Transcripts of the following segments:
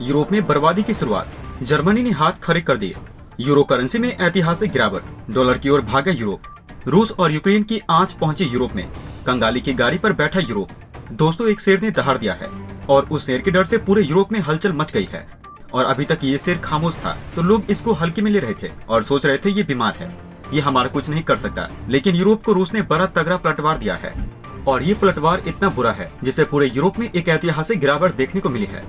Europe में बर्बादी की शुरुआत, जर्मनी ने हाथ खड़े कर दिए। यूरो करेंसी में ऐतिहासिक गिरावट, डॉलर की ओर भागा यूरोप। रूस और यूक्रेन की आंच पहुंची यूरोप में, कंगाली की गाड़ी पर बैठा यूरोप। दोस्तों, एक शेर ने दहाड़ दिया है और उस शेर के डर से पूरे यूरोप में हलचल मच गई है। और अभी तक ये शेर खामोश था तो लोग इसको हल्के में ले रहे थे और सोच रहे थे ये बीमार है, ये हमारा कुछ नहीं कर सकता। लेकिन यूरोप को रूस ने बड़ा तगड़ा पलटवार दिया है और ये पलटवार इतना बुरा है जिससे पूरे यूरोप में एक ऐतिहासिक गिरावट देखने को मिली है।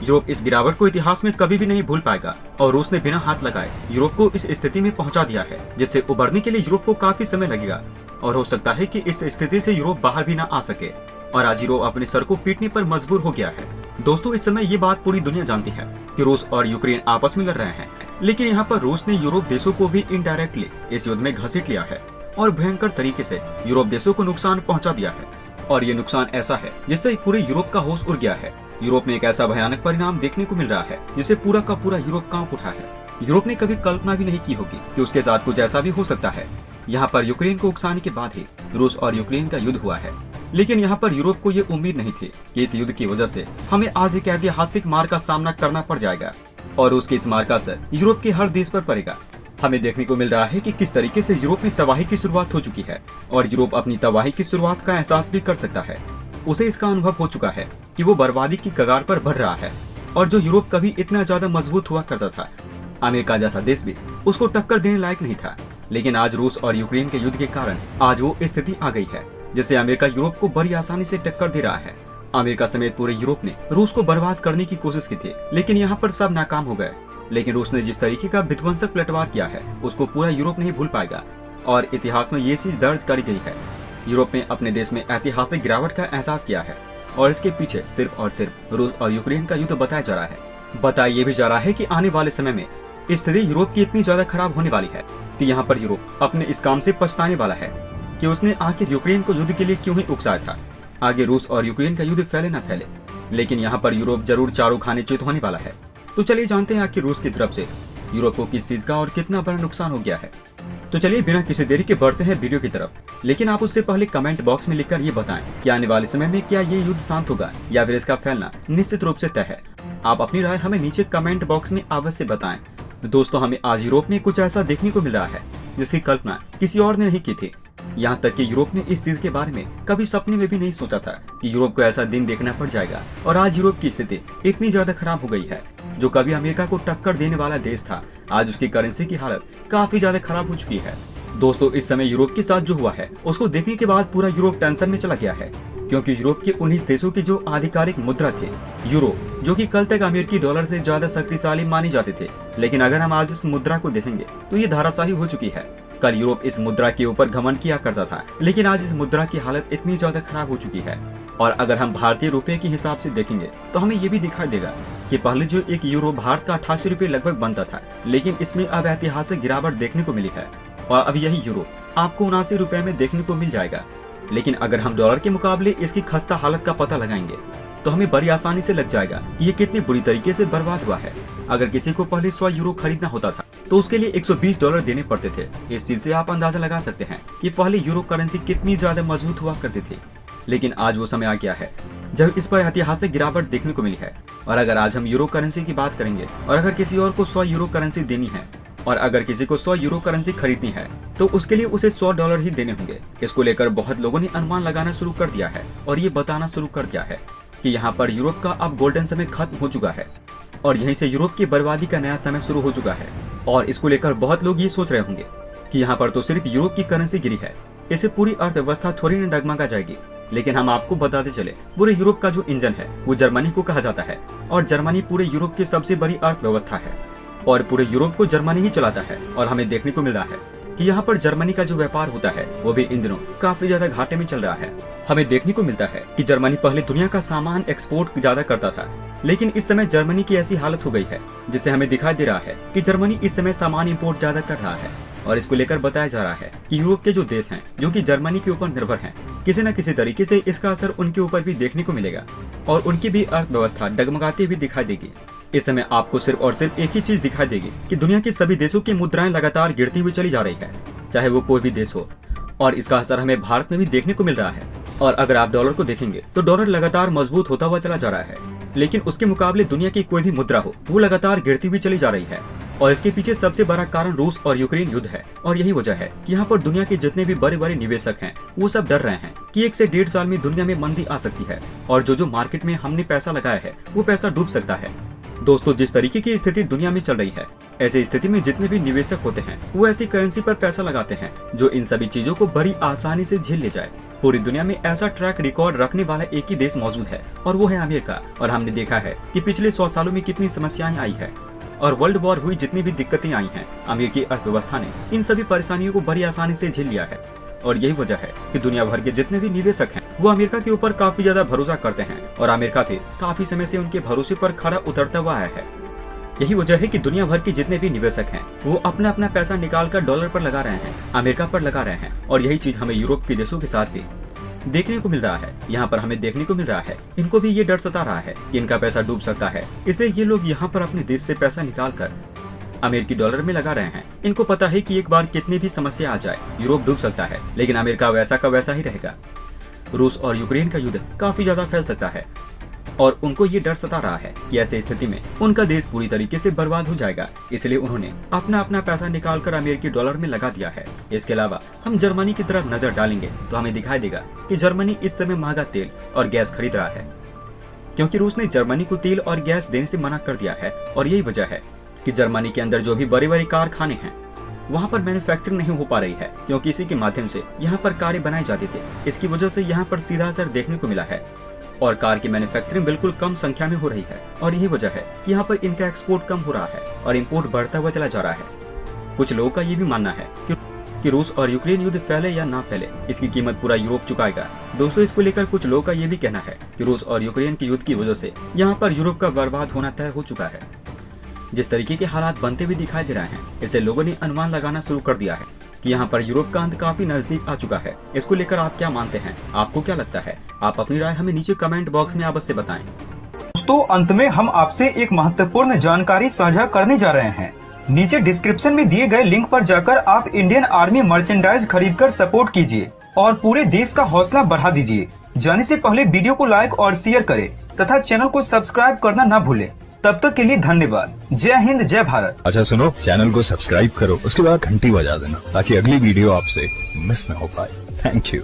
यूरोप इस गिरावट को इतिहास में कभी भी नहीं भूल पाएगा और रूस ने बिना हाथ लगाए यूरोप को इस स्थिति में पहुंचा दिया है, जिससे उबरने के लिए यूरोप को काफी समय लगेगा और हो सकता है कि इस स्थिति से यूरोप बाहर भी ना आ सके और आज यूरोप अपने सर को पीटने पर मजबूर हो गया है। दोस्तों, इस समय ये बात पूरी दुनिया जानती है कि रूस और यूक्रेन आपस में लड़ रहे हैं, लेकिन यहाँ पर रूस ने यूरोप देशों को भी इनडायरेक्टली इस युद्ध में घसीट लिया है और भयंकर तरीके से यूरोप देशों को नुकसान पहुंचा दिया है। और ये नुकसान ऐसा है जिससे पूरे यूरोप का होश उड़ गया है। यूरोप में एक ऐसा भयानक परिणाम देखने को मिल रहा है जिससे पूरा का पूरा यूरोप कांप उठा है। यूरोप ने कभी कल्पना भी नहीं की होगी कि उसके साथ कुछ ऐसा भी हो सकता है। यहाँ पर यूक्रेन को उकसाने के बाद ही रूस और यूक्रेन का युद्ध हुआ है, लेकिन यहाँ पर यूरोप को ये उम्मीद नहीं थी कि इस युद्ध की वजह से हमें आज एक ऐतिहासिक मार का सामना करना पड़ जाएगा और उसके इस मार का असर यूरोप के हर देश पर पड़ेगा। हमें देखने को मिल रहा है कि किस तरीके से यूरोप में तबाही की शुरुआत हो चुकी है और यूरोप अपनी तबाही की शुरुआत का एहसास भी कर सकता है। उसे इसका अनुभव हो चुका है कि वो बर्बादी की कगार पर बढ़ रहा है और जो यूरोप कभी इतना ज्यादा मजबूत हुआ करता था, अमेरिका जैसा देश भी उसको टक्कर देने लायक नहीं था। लेकिन आज रूस और यूक्रेन के युद्ध के कारण आज वो स्थिति आ गई है जिससे अमेरिका यूरोप को बड़ी आसानी से टक्कर दे रहा है। अमेरिका समेत पूरे यूरोप ने रूस को बर्बाद करने की कोशिश की थी, लेकिन यहाँ पर सब नाकाम हो गए। लेकिन रूस ने जिस तरीके का विध्वंसक पलटवार किया है उसको पूरा यूरोप नहीं भूल पाएगा और इतिहास में ये चीज दर्ज करी गई है। यूरोप ने अपने देश में ऐतिहासिक गिरावट का एहसास किया है और इसके पीछे सिर्फ और सिर्फ रूस और यूक्रेन का युद्ध बताया जा रहा है। बताया ये भी जा रहा है कि आने वाले समय में स्थिति यूरोप की इतनी ज्यादा खराब होने वाली है कि यहाँ पर यूरोप अपने इस काम से पछताने वाला है कि उसने आखिर यूक्रेन को युद्ध के लिए क्यों ही उकसाया था। आगे रूस और यूक्रेन का युद्ध फैले न फैले, लेकिन यहाँ पर यूरोप जरूर चारों खाने चित होने वाला है। तो चलिए जानते हैं आखिर रूस की तरफ से यूरोप को किस चीज का और कितना बड़ा नुकसान हो गया है। तो चलिए बिना किसी देरी के बढ़ते हैं वीडियो की तरफ, लेकिन आप उससे पहले कमेंट बॉक्स में लिखकर ये बताएं कि आने वाले समय में क्या ये युद्ध शांत होगा या फिर इसका फैलना निश्चित रूप से तय है। आप अपनी राय हमें नीचे कमेंट बॉक्स में अवश्य बताएं। दोस्तों, हमें आज यूरोप में कुछ ऐसा देखने को मिल रहा है जिसकी कल्पना किसी और ने नहीं की थी। यहाँ तक कि यूरोप ने इस चीज के बारे में कभी सपने में भी नहीं सोचा था कि यूरोप को ऐसा दिन देखना पड़ जाएगा और आज यूरोप की स्थिति इतनी ज्यादा खराब हो गई है। जो कभी अमेरिका को टक्कर देने वाला देश था, आज उसकी करेंसी की हालत काफी ज्यादा खराब हो चुकी है। दोस्तों, इस समय यूरोप के साथ जो हुआ है उसको देखने के बाद पूरा यूरोप टेंशन में चला गया है, क्योंकि यूरोप के 19 देशों की जो आधिकारिक मुद्रा थे यूरो, जो कि कल तक अमेरिकी डॉलर से ज्यादा शक्तिशाली माने जाते थे, लेकिन अगर हम आज इस मुद्रा को देखेंगे तो ये धाराशाही हो चुकी है। कल यूरोप इस मुद्रा के ऊपर घमंड किया करता था, लेकिन आज इस मुद्रा की हालत इतनी ज्यादा खराब हो चुकी है। और अगर हम भारतीय रुपए के हिसाब से देखेंगे तो हमें ये भी दिखाई देगा कि पहले जो एक यूरो भारत का 88 रुपए लगभग बनता था, लेकिन इसमें अब ऐतिहासिक गिरावट देखने को मिली है और अब यही यूरो आपको 79 रुपए में देखने को मिल जाएगा। लेकिन अगर हम डॉलर के मुकाबले इसकी खस्ता हालत का पता लगाएंगे तो हमें बड़ी आसानी से लग जाएगा कि ये कितनी बुरी तरीके से बर्बाद हुआ है। अगर किसी को पहले 100 यूरो खरीदना होता था तो उसके लिए 120 डॉलर देने पड़ते थे। इस चीज से आप अंदाजा लगा सकते हैं कि पहले यूरो करेंसी कितनी ज्यादा मजबूत हुआ करती थी। लेकिन आज वो समय आ गया है जब इस पर ऐतिहासिक गिरावट देखने को मिली है। और अगर आज हम यूरो करेंसी की बात करेंगे और अगर किसी और को 100 यूरो करेंसी देनी है और अगर किसी को 100 यूरो करेंसी खरीदनी है तो उसके लिए उसे 100 डॉलर ही देने होंगे। इसको लेकर बहुत लोगों ने अनुमान लगाना शुरू कर दिया है और ये बताना शुरू कर दिया है कि यहाँ पर यूरोप का अब गोल्डन समय खत्म हो चुका है और यहीं से यूरोप की बर्बादी का नया समय शुरू हो चुका है। और इसको लेकर बहुत लोग ये सोच रहे होंगे कि यहाँ पर तो सिर्फ यूरोप की करेंसी गिरी है, इससे पूरी अर्थव्यवस्था थोड़ी न डगमगा जाएगी। लेकिन हम आपको बताते चले, पूरे यूरोप का जो इंजन है वो जर्मनी को कहा जाता है और जर्मनी पूरे यूरोप की सबसे बड़ी अर्थव्यवस्था है और पूरे यूरोप को जर्मनी ही चलाता है। और हमें देखने को मिल रहा है कि यहाँ पर जर्मनी का जो व्यापार होता है वो भी इन दिनों काफी ज्यादा घाटे में चल रहा है। हमें देखने को मिलता है कि जर्मनी पहले दुनिया का सामान एक्सपोर्ट ज्यादा करता था, लेकिन इस समय जर्मनी की ऐसी हालत हो गई है जिससे हमें दिखाई दे रहा है कि जर्मनी इस समय सामान इंपोर्ट ज्यादा कर रहा है। और इसको लेकर बताया जा रहा है कि यूरोप के जो देश हैं जो कि जर्मनी के ऊपर निर्भर हैं, किसी न किसी तरीके से इसका असर उनके ऊपर भी देखने को मिलेगा और उनकी भी अर्थव्यवस्था डगमगाती हुई दिखाई देगी। इस समय आपको सिर्फ और सिर्फ एक ही चीज दिखाई देगी कि दुनिया के सभी देशों की मुद्राएं लगातार गिरती हुई चली जा रही है, चाहे वो कोई भी देश हो। और इसका असर हमें भारत में भी देखने को मिल रहा है। और अगर आप डॉलर को देखेंगे तो डॉलर लगातार मजबूत होता हुआ चला जा रहा है। लेकिन उसके मुकाबले दुनिया की कोई भी मुद्रा हो वो लगातार गिरती हुई चली जा रही है। और इसके पीछे सबसे बड़ा कारण रूस और यूक्रेन युद्ध है। और यही वजह है कि यहाँ पर दुनिया के जितने भी बड़े बड़े निवेशक हैं वो सब डर रहे हैं कि 1 से 1.5 साल में दुनिया में मंदी आ सकती है और जो मार्केट में हमने पैसा लगाया है वो पैसा डूब सकता है। दोस्तों, जिस तरीके की स्थिति दुनिया में चल रही है, ऐसी स्थिति में जितने भी निवेशक होते हैं वो ऐसी करेंसी पर पैसा लगाते हैं जो इन सभी चीजों को बड़ी आसानी से झेल ले जाए। पूरी दुनिया में ऐसा ट्रैक रिकॉर्ड रखने वाला एक ही देश मौजूद है और वो है अमेरिका। और हमने देखा है कि पिछले 100 सालों में कितनी समस्याएं आई है और वर्ल्ड वॉर हुई जितनी भी दिक्कतें आई हैं, अमेरिकी अर्थव्यवस्था ने इन सभी परेशानियों को बड़ी आसानी से झेल लिया है। और यही वजह है कि दुनिया भर के जितने भी निवेशक हैं वो अमेरिका के ऊपर काफी ज्यादा भरोसा करते हैं और अमेरिका भी काफी समय से उनके भरोसे पर खरा उतरता हुआ आया है। यही वजह है कि दुनिया भर के जितने भी निवेशक हैं वो अपना अपना पैसा निकालकर डॉलर पर लगा रहे हैं, अमेरिका पर लगा रहे हैं। और यही चीज हमें यूरोप के देशों के साथ भी देखने को मिल रहा है। यहाँ पर हमें देखने को मिल रहा है इनको भी ये डर सता रहा है कि इनका पैसा डूब सकता है, इसलिए ये लोग यहाँ पर अपने देश से पैसा निकाल कर अमेरिकी डॉलर में लगा रहे हैं। इनको पता है कि एक बार कितनी भी समस्या आ जाए यूरोप डूब सकता है, लेकिन अमेरिका वैसा का वैसा ही रहेगा। रूस और यूक्रेन का युद्ध काफी ज्यादा फैल सकता है और उनको ये डर सता रहा है कि ऐसी स्थिति में उनका देश पूरी तरीके से बर्बाद हो जाएगा, इसलिए उन्होंने अपना अपना पैसा निकालकर अमेरिकी डॉलर में लगा दिया है। इसके अलावा हम जर्मनी की तरफ नजर डालेंगे तो हमें दिखाई देगा कि जर्मनी इस समय महंगा तेल और गैस खरीद रहा है, क्योंकि रूस ने जर्मनी को तेल और गैस देने से मना कर दिया है। और यही वजह है कि जर्मनी के अंदर जो भी बड़े बड़े कारखाने हैं वहाँ पर मैन्युफैक्चरिंग नहीं हो पा रही है, क्योंकि इसी के माध्यम से यहाँ पर कारें बनाई जाती थी। इसकी वजह से यहाँ पर सीधा असर देखने को मिला है और कार की मैन्युफैक्चरिंग बिल्कुल कम संख्या में हो रही है। और यही वजह है कि यहाँ पर इनका एक्सपोर्ट कम हो रहा है और इम्पोर्ट बढ़ता हुआ चला जा रहा है। कुछ लोगों का ये भी मानना है कि रूस और यूक्रेन युद्ध फैले या ना फैले, इसकी कीमत पूरा यूरोप चुकाएगा। दोस्तों, इसको लेकर कुछ लोगों का ये भी कहना है कि रूस और यूक्रेन के युद्ध की वजह से यहाँ पर यूरोप का बर्बाद होना तय हो चुका है। जिस तरीके के हालात बनते हुए दिखाई दे रहे हैं, इससे लोगों ने अनुमान लगाना शुरू कर दिया है कि यहाँ पर यूरोप का अंत काफी नजदीक आ चुका है। इसको लेकर आप क्या मानते हैं? आपको क्या लगता है? आप अपनी राय हमें नीचे कमेंट बॉक्स में अवश्य बताएं। दोस्तों, अंत में हम आपसे एक महत्वपूर्ण जानकारी साझा करने जा रहे हैं। नीचे डिस्क्रिप्शन में दिए गए लिंक पर जाकर आप इंडियन आर्मी मर्चेंडाइज खरीदकर सपोर्ट कीजिए और पूरे देश का हौसला बढ़ा दीजिए। जाने से पहले वीडियो को लाइक और शेयर करें तथा चैनल को सब्सक्राइब करना न भूलें। तब तक के लिए धन्यवाद। जय हिंद, जय भारत। अच्छा सुनो, चैनल को सब्सक्राइब करो, उसके बाद घंटी बजा देना ताकि अगली वीडियो आपसे मिस ना हो पाए। Thank you.